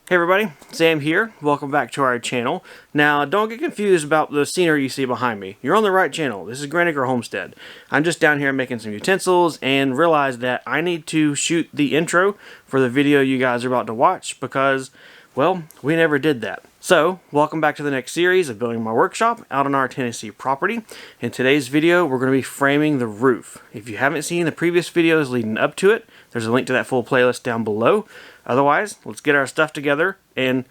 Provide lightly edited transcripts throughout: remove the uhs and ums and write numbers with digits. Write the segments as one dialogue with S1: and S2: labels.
S1: Hey everybody, Sam here. Welcome back to our channel. Now, don't get confused about the scenery you see behind me. You're on the right channel. This is Graniger Homestead. I'm just down here making some utensils and realized that I need to shoot the intro for the video you guys are about to watch because, well, we never did that. So, welcome back to the next series of building my workshop out on our Tennessee property. In today's video, we're going to be framing the roof. If you haven't seen the previous videos leading up to it, there's a link to that full playlist down below. Otherwise, let's get our stuff together and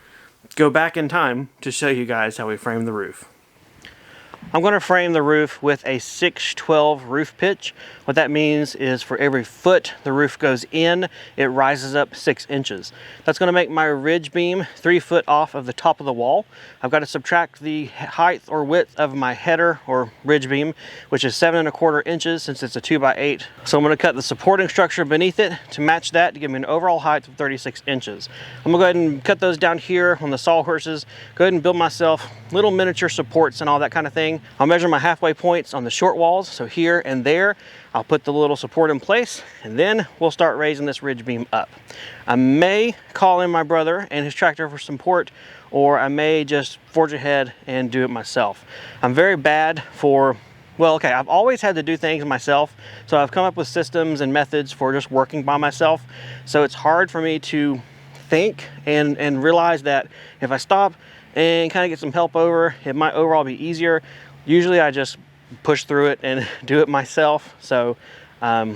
S1: go back in time to show you guys how we frame the roof. I'm going to frame the roof with a 6/12 roof pitch. What that means is for every foot the roof goes in, it rises up 6 inches. That's going to make my ridge beam 3 foot off of the top of the wall. I've got to subtract the height or width of my header or ridge beam, which is 7 1/4 inches since it's a 2x8. So I'm going to cut the supporting structure beneath it to match that to give me an overall height of 36 inches. I'm going to go ahead and cut those down here on the sawhorses. Go ahead and build myself little miniature supports and all that kind of thing. I'll measure my halfway points on the short walls, so here and there. I'll put the little support in place, and then we'll start raising this ridge beam up. I may call in my brother and his tractor for support, or I may just forge ahead and do it myself. I'm very bad for, well, okay, I've always had to do things myself, so I've come up with systems and methods for just working by myself. So it's hard for me to think and realize that if I stop and kind of get some help over, it might overall be easier. Usually I just push through it and do it myself. So I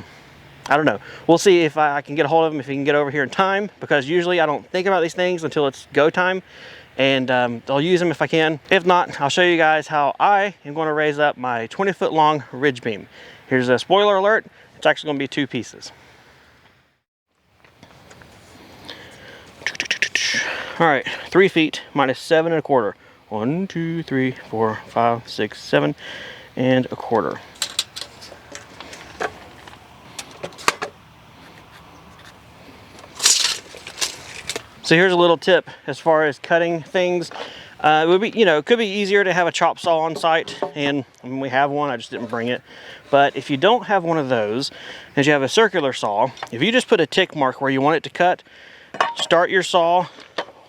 S1: don't know. We'll see if I can get a hold of him, if he can get over here in time, because usually I don't think about these things until it's go time. And I'll use them if I can. If not, I'll show you guys how I am going to raise up my 20-foot long ridge beam. Here's a spoiler alert. It's actually going to be 2 pieces. All right, 3 feet minus 7 1/4. 1, 2, 3, 4, 5, 6, 7 1/4. So here's a little tip as far as cutting things. It would be, it could be easier to have a chop saw on site, and I mean, we have one, I just didn't bring it. But if you don't have one of those, and you have a circular saw, if you just put a tick mark where you want it to cut, start your saw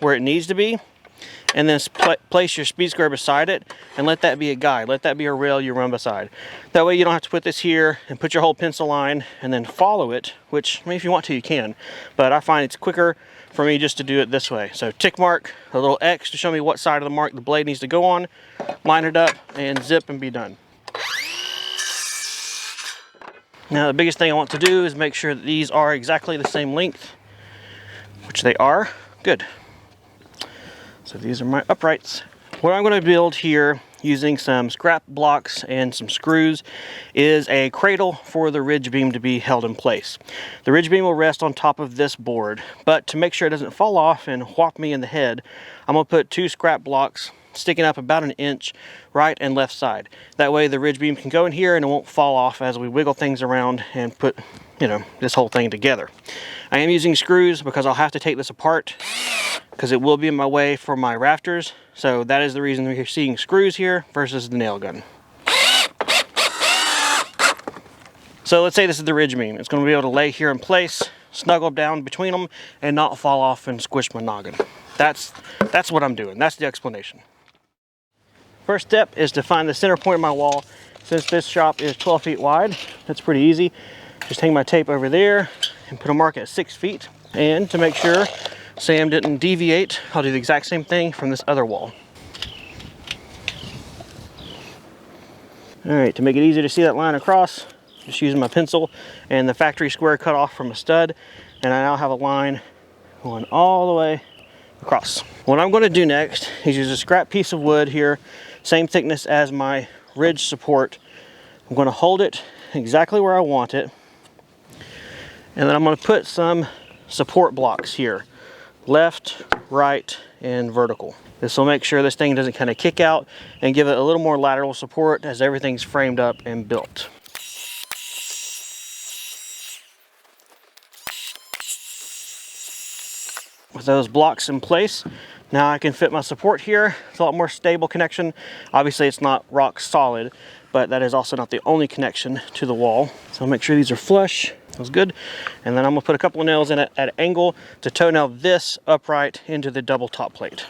S1: where it needs to be, and then place your speed square beside it and let that be a guide. Let that be a rail you run beside. That way you don't have to put this here and put your whole pencil line and then follow it, which, I mean, if you want to, you can. But I find it's quicker for me just to do it this way. So tick mark, a little X to show me what side of the mark the blade needs to go on, line it up, and zip and be done. Now the biggest thing I want to do is make sure that these are exactly the same length, which they are. Good. So these are my uprights. What I'm going to build here using some scrap blocks and some screws is a cradle for the ridge beam to be held in place. The ridge beam will rest on top of this board, but to make sure it doesn't fall off and whop me in the head, I'm going to put 2 scrap blocks sticking up about 1 inch right and left side. That way the ridge beam can go in here and it won't fall off as we wiggle things around and put, this whole thing together. I am using screws because I'll have to take this apart because it will be in my way for my rafters. So that is the reason we're seeing screws here versus the nail gun. So let's say this is the ridge beam. It's going to be able to lay here in place, snuggle down between them, and not fall off and squish my noggin. That's what I'm doing. That's the explanation. First step is to find the center point of my wall. Since this shop is 12 feet wide, that's pretty easy. Just hang my tape over there and put a mark at 6 feet. And to make sure Sam didn't deviate, I'll do the exact same thing from this other wall. All right, to make it easy to see that line across, just using my pencil and the factory square cut off from a stud, and I now have a line going all the way across. What I'm going to do next is use a scrap piece of wood here, same thickness as my ridge support. I'm going to hold it exactly where I want it, and then I'm going to put some support blocks here, left, right, and vertical. This will make sure this thing doesn't kind of kick out and give it a little more lateral support as everything's framed up and built. With those blocks in place, now I can fit my support here. It's a lot more stable connection. Obviously it's not rock solid, but that is also not the only connection to the wall. So I'll make sure these are flush. Feels good. And then I'm gonna put a couple of nails in it at an angle to toe nail this upright into the double top plate.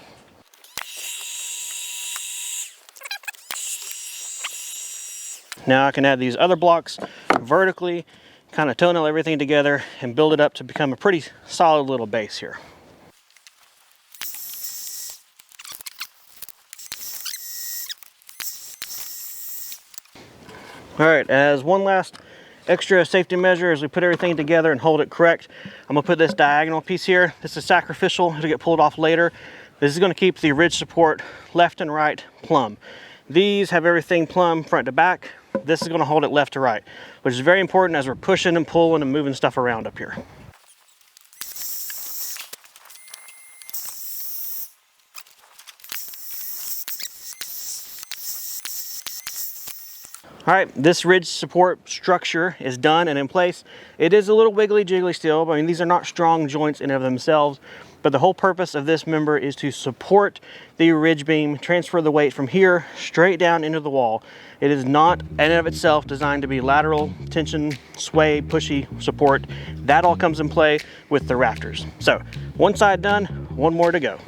S1: Now I can add these other blocks vertically, kind of toe nail everything together and build it up to become a pretty solid little base here. All right, as one last extra safety measure as we put everything together and hold it correct, I'm gonna put this diagonal piece here. This is sacrificial, it'll get pulled off later. This is gonna keep the ridge support left and right plumb. These have everything plumb front to back. This is gonna hold it left to right, which is very important as we're pushing and pulling and moving stuff around up here. All right, this ridge support structure is done and in place. It is a little wiggly jiggly still. I mean, these are not strong joints in and of themselves, but the whole purpose of this member is to support the ridge beam, transfer the weight from here straight down into the wall. It is not in and of itself designed to be lateral tension, sway, pushy support. That all comes in play with the rafters. So one side done, one more to go.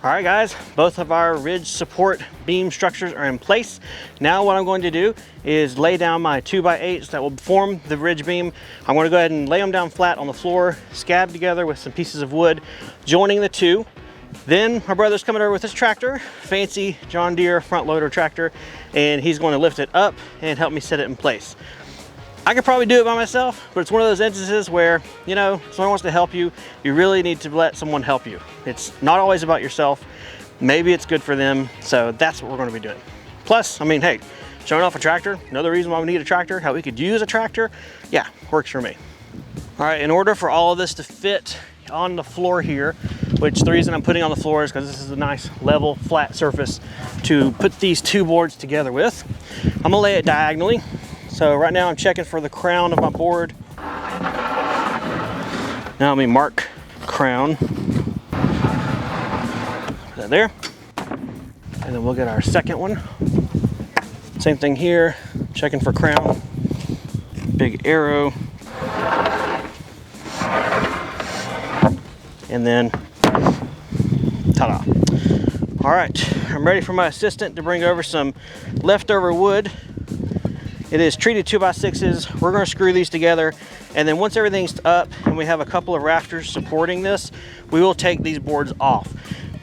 S1: All right guys, both of our ridge support beam structures are in place. Now what I'm going to do is lay down my 2x8s that will form the ridge beam. I'm going to go ahead and lay them down flat on the floor, scab together with some pieces of wood, joining the two. Then my brother's coming over with his tractor, fancy John Deere front loader tractor, and he's going to lift it up and help me set it in place. I could probably do it by myself, but it's one of those instances where, you know, someone wants to help you, you really need to let someone help you. It's not always about yourself. Maybe it's good for them, so that's what we're going to be doing. Plus, I mean, hey, showing off a tractor, another reason why we need a tractor, how we could use a tractor, yeah, works for me. All right, in order for all of this to fit on the floor here, which the reason I'm putting on the floor is because this is a nice level, flat surface to put these two boards together with. I'm gonna lay it diagonally. So right now I'm checking for the crown of my board. Now let me mark crown. Put that there. And then we'll get our second one. Same thing here, checking for crown. Big arrow. And then, ta-da. All right, I'm ready for my assistant to bring over some leftover wood. It is treated 2x6s. We're gonna screw these together, and then once everything's up and we have a couple of rafters supporting this, we will take these boards off.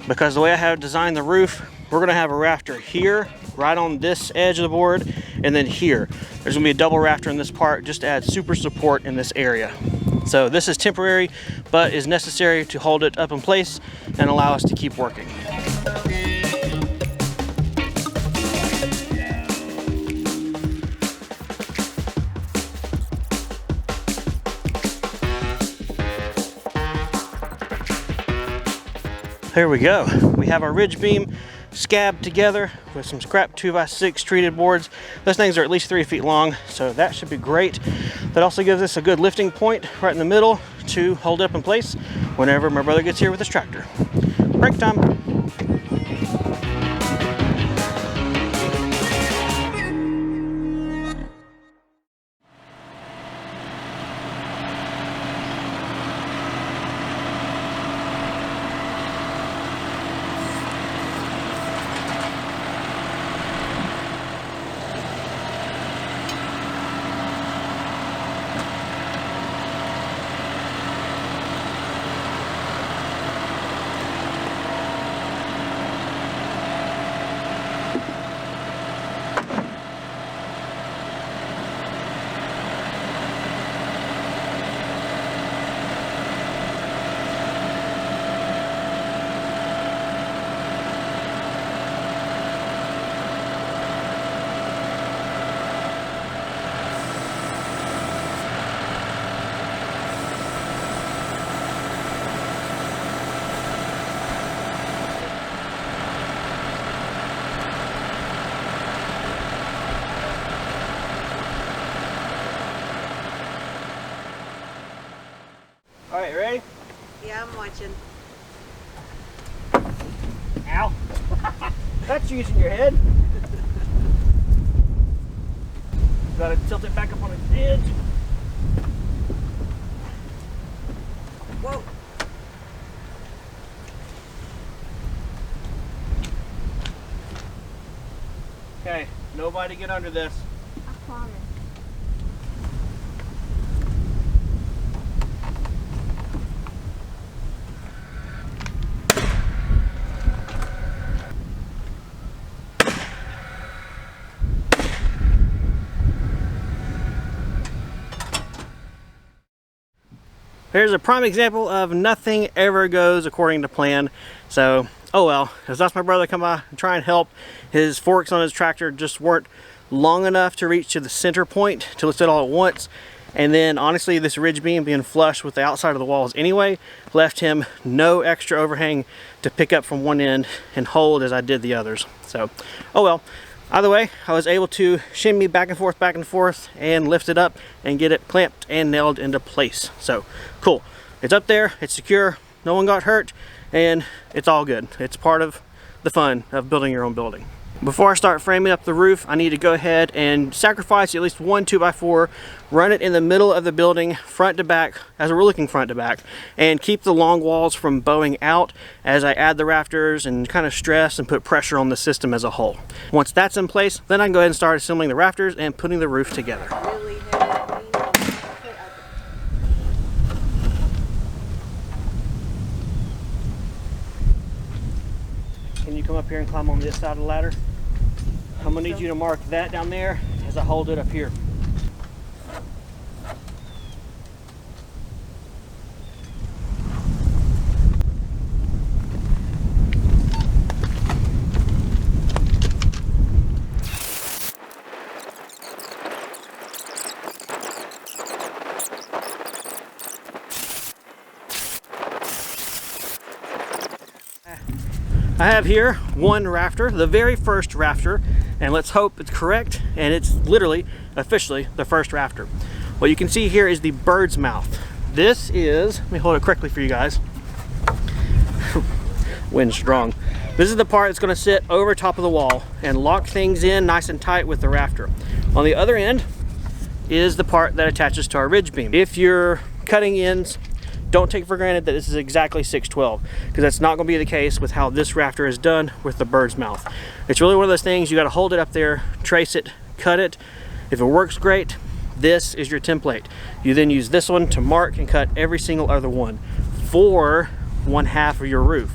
S1: Because the way I have designed the roof, we're gonna have a rafter here, right on this edge of the board, and then here. There's gonna be a double rafter in this part just to add super support in this area. So this is temporary, but is necessary to hold it up in place and allow us to keep working. There we go. We have our ridge beam scabbed together with some scrap 2x6 treated boards. Those things are at least 3 feet long, so that should be great. That also gives us a good lifting point right in the middle to hold up in place whenever my brother gets here with his tractor. Break time. Alright, ready?
S2: Yeah, I'm watching.
S1: Ow. That's using your head. Gotta tilt it back up on its edge.
S2: Whoa.
S1: Okay, nobody get under this.
S2: I promise.
S1: Here's a prime example of nothing ever goes according to plan. So, oh well, because that's my brother come by and try and help. His forks on his tractor just weren't long enough to reach to the center point to lift it all at once. And then honestly, this ridge beam being flush with the outside of the walls anyway, left him no extra overhang to pick up from one end and hold as I did the others. So, oh well. Either way, I was able to shimmy back and forth and lift it up and get it clamped and nailed into place. So cool. It's up there, it's secure, no one got hurt, and it's all good. It's part of the fun of building your own building. Before I start framing up the roof, I need to go ahead and sacrifice at least one 2x4, run it in the middle of the building, front to back, as we're looking front to back, and keep the long walls from bowing out as I add the rafters and kind of stress and put pressure on the system as a whole. Once that's in place, then I can go ahead and start assembling the rafters and putting the roof together.
S2: Really heavy.
S1: Can you come up here and climb on this side of the ladder? I'm gonna need you to mark that down there as I hold it up here. I have here one rafter, the very first rafter, and let's hope it's correct, and it's literally, officially, the first rafter. What you can see here is the bird's mouth. This is, let me hold it correctly for you guys. Wind's strong. This is the part that's gonna sit over top of the wall and lock things in nice and tight with the rafter. On the other end is the part that attaches to our ridge beam. If you're cutting ends, don't take for granted that this is exactly 612, because that's not going to be the case with how this rafter is done with the bird's mouth. It's really one of those things, you got to hold it up there, trace it, cut it. If it works great, this is your template. You then use this one to mark and cut every single other one for one half of your roof.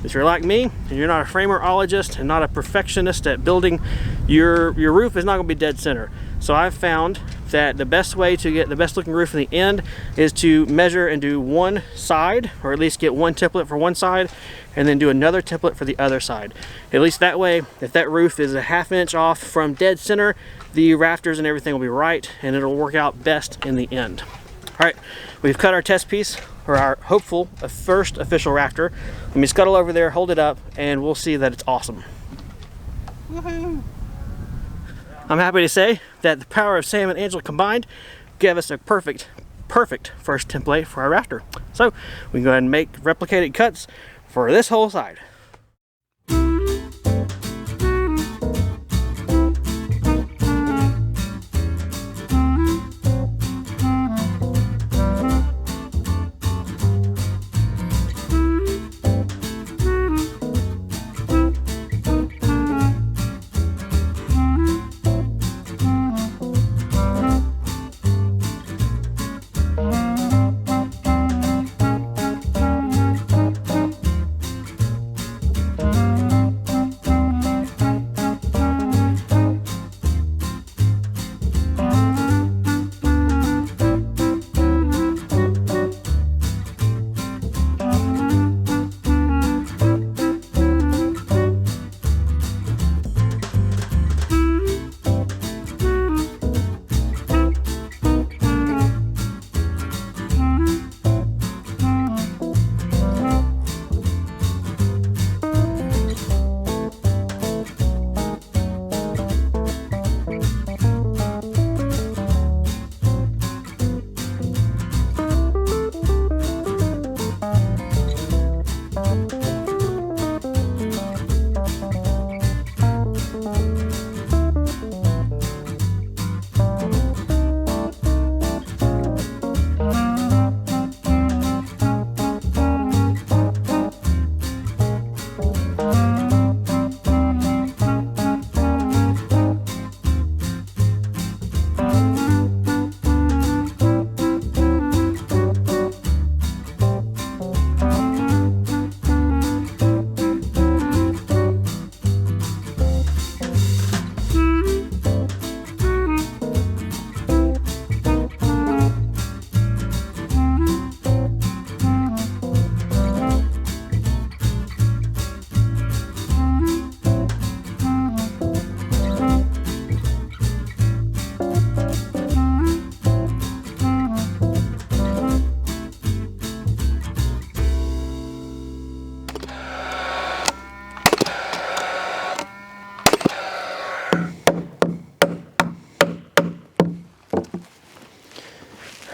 S1: If you're like me and you're not a framerologist and not a perfectionist at building, your roof is not going to be dead center. So I've found that the best way to get the best looking roof in the end is to measure and do one side, or at least get one template for one side and then do another template for the other side. At least that way, if that roof is a ½ inch off from dead center, the rafters and everything will be right and it'll work out best in the end. All right, we've cut our test piece, or our hopeful first official rafter. Let me scuttle over there, hold it up, and we'll see that it's awesome. Woohoo! I'm happy to say that the power of Sam and Angela combined gave us a perfect first template for our rafter. So we can go ahead and make replicated cuts for this whole side.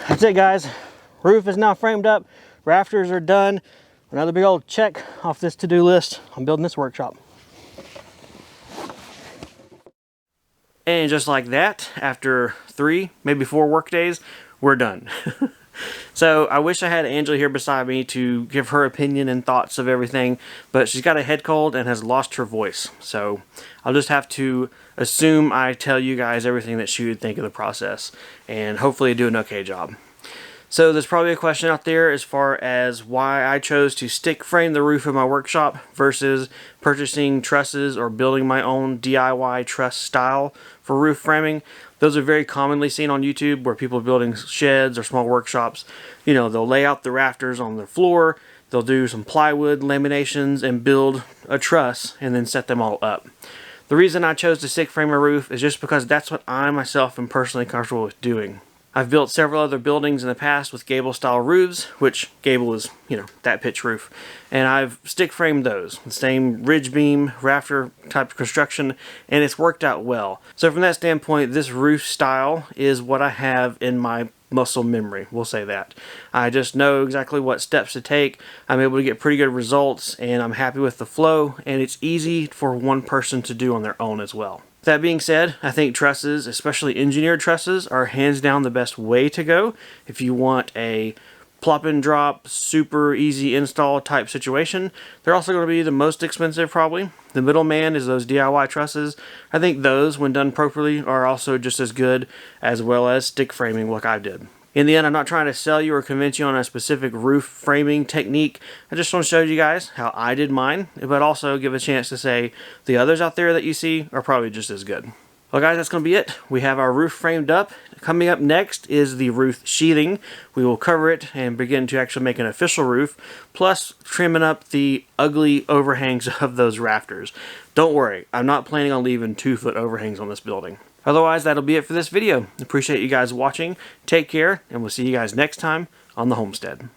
S1: That's it, guys. Roof is now framed up. Rafters are done. Another big old check off this to-do list. I'm building this workshop. And just like that, after 3, maybe 4 work days, we're done. So I wish I had Angela here beside me to give her opinion and thoughts of everything, but she's got a head cold and has lost her voice. So I'll just have to assume I tell you guys everything that she would think of the process, and hopefully do an okay job. So there's probably a question out there as far as why I chose to stick frame the roof of my workshop versus purchasing trusses or building my own DIY truss style for roof framing. Those are very commonly seen on YouTube where people are building sheds or small workshops. You know, they'll lay out the rafters on the floor, they'll do some plywood laminations and build a truss and then set them all up. The reason I chose to stick frame a roof is just because that's what I myself am personally comfortable with doing. I've built several other buildings in the past with gable style roofs, which gable is, you know, that pitch roof, and I've stick framed those, the same ridge beam, rafter type of construction, and it's worked out well. So from that standpoint, this roof style is what I have in my muscle memory, we'll say that. I just know exactly what steps to take. I'm able to get pretty good results, and I'm happy with the flow, and it's easy for one person to do on their own as well. That being said, I think trusses, especially engineered trusses, are hands down the best way to go if you want a plop and drop, super easy install type situation. They're also going to be the most expensive probably. The middleman is those DIY trusses. I think those, when done properly, are also just as good, as well as stick framing like I did. In the end, I'm not trying to sell you or convince you on a specific roof framing technique. I just want to show you guys how I did mine, but also give a chance to say the others out there that you see are probably just as good. Well guys, that's going to be it. We have our roof framed up. Coming up next is the roof sheathing. We will cover it and begin to actually make an official roof, plus trimming up the ugly overhangs of those rafters. Don't worry, I'm not planning on leaving 2-foot overhangs on this building. Otherwise, that'll be it for this video. Appreciate you guys watching. Take care, and we'll see you guys next time on the homestead.